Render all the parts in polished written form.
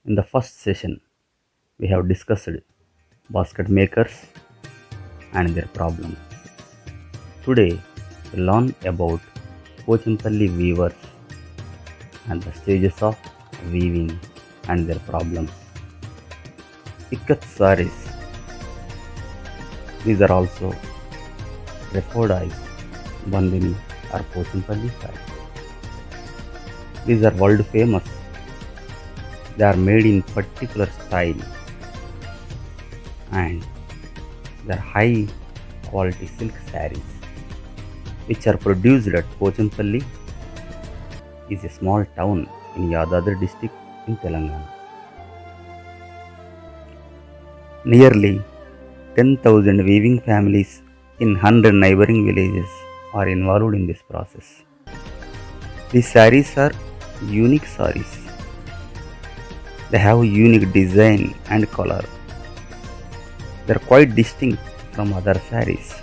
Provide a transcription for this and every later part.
In the first session, we have discussed basket makers and their problems. Today, we learn about Pochampalli weavers and the stages of weaving and their problems. Ikat saris, these are also referred as Bandhani or Pochampalli saris. These are world famous. They are made in particular style and they are high quality silk saris which are produced at Pochampalli is a small town in Yadadri district in Telangana. Nearly 10,000 weaving families in 100 neighboring villages are involved in this process. These saris are unique saris. They have unique design and color. They are quite distinct from other saris.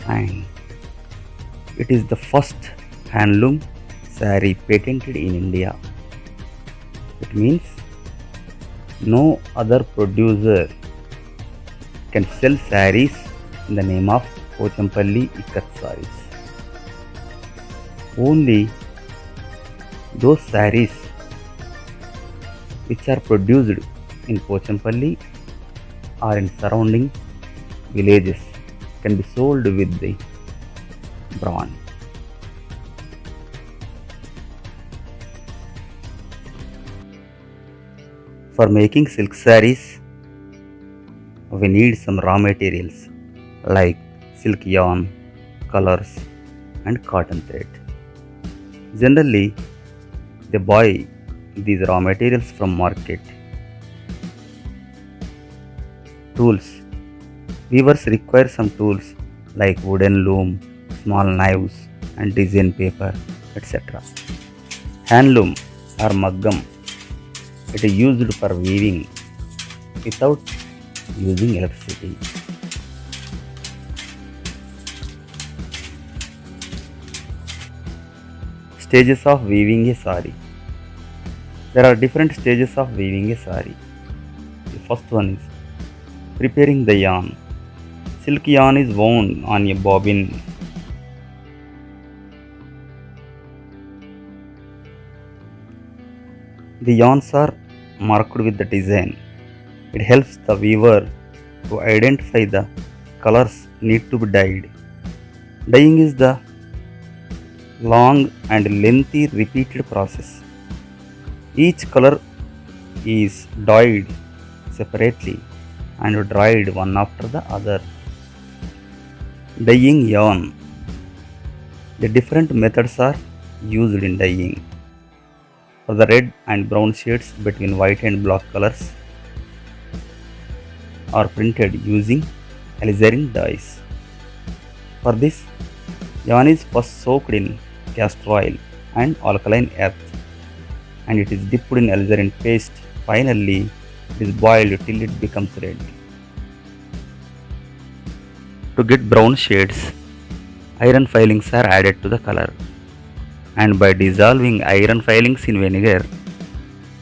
And it is the first handloom sari patented in India. It means no other producer can sell saris in the name of Pochampalli Ikat saris. Only those saris which are produced in Pochampalli or in surrounding villages can be sold with the brand. For making silk saris, we need some raw materials like silk yarn, colors, and cotton thread. Generally, they buy these raw materials from market. Tools. Weavers require some tools like wooden loom, small knives, and design paper, etc. Handloom or maggam. It is used for weaving without using electricity. Stages of weaving a sari. There are different stages of weaving a sari. The first one is preparing the yarn. Silk yarn is wound on a bobbin. The yarns are marked with the design. It helps the weaver to identify the colors need to be dyed. Dyeing is the long and lengthy repeated process. Each color is dyed separately and dried one after the other. Dyeing yarn. The different methods are used in dyeing. For the red and brown shades between white and black colors are printed using alizarin dyes. For this, yarn is first soaked in castor oil and alkaline earth and it is dipped in alizarin paste. Finally, it is boiled till it becomes red. To get brown shades, iron filings are added to the color and by dissolving iron filings in vinegar,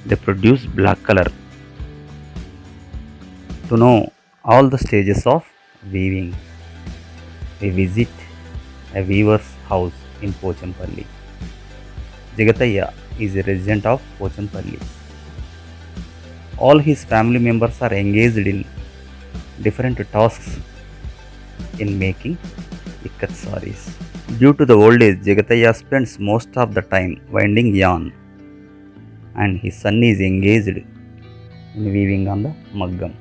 they produce black color. To know all the stages of weaving, we visit a weaver's house in Pochampalli. Jagataya is a resident of Pochampalli. All his family members are engaged in different tasks in making ikat saris. Due to the old age, Jagataya spends most of the time winding yarn and his son is engaged in weaving on the maggam.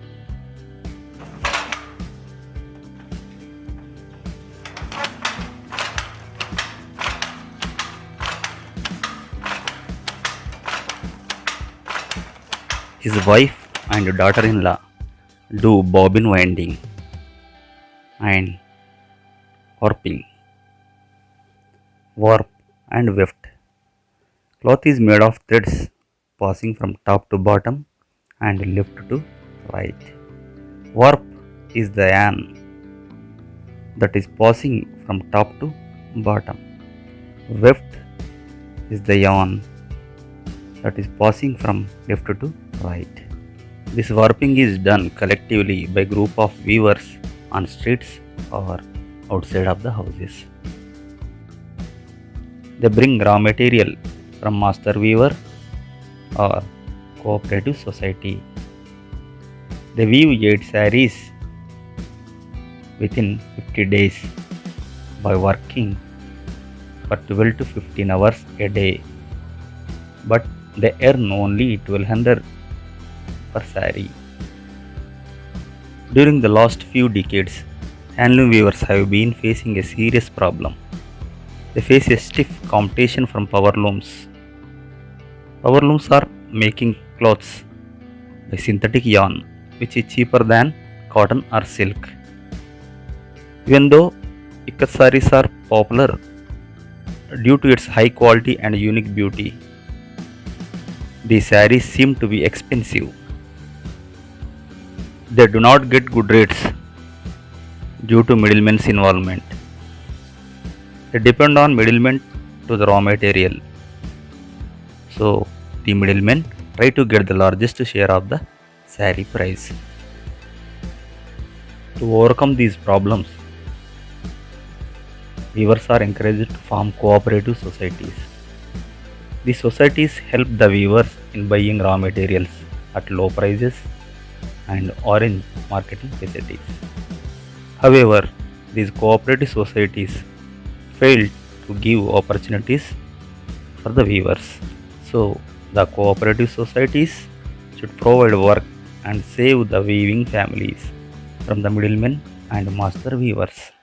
His wife and daughter-in-law do bobbin winding and warping, warp and weft. Cloth is made of threads passing from top to bottom and left to right. Warp is the yarn that is passing from top to bottom. Weft is the yarn that is passing from left to right. This warping is done collectively by group of weavers on streets or outside of the houses. They bring raw material from master weaver or cooperative society. They weave 8 sarees within 50 days by working for 12 to 15 hours a day, but they earn only 1200 per saree. During the last few decades, handloom weavers have been facing a serious problem. They face a stiff competition from power looms. Power looms are making clothes by synthetic yarn, which is cheaper than cotton or silk. Even though ikat sarees are popular due to its high quality and unique beauty, these sarees seem to be expensive. They do not get good rates due to middlemen's involvement. They depend on middlemen to the raw material. So the middlemen try to get the largest share of the saree price. To overcome these problems, weavers are encouraged to form cooperative societies. These societies help the weavers in buying raw materials at low prices and orange marketing facilities. However, these cooperative societies fail to give opportunities for the weavers. So, the cooperative societies should provide work and save the weaving families from the middlemen and master weavers.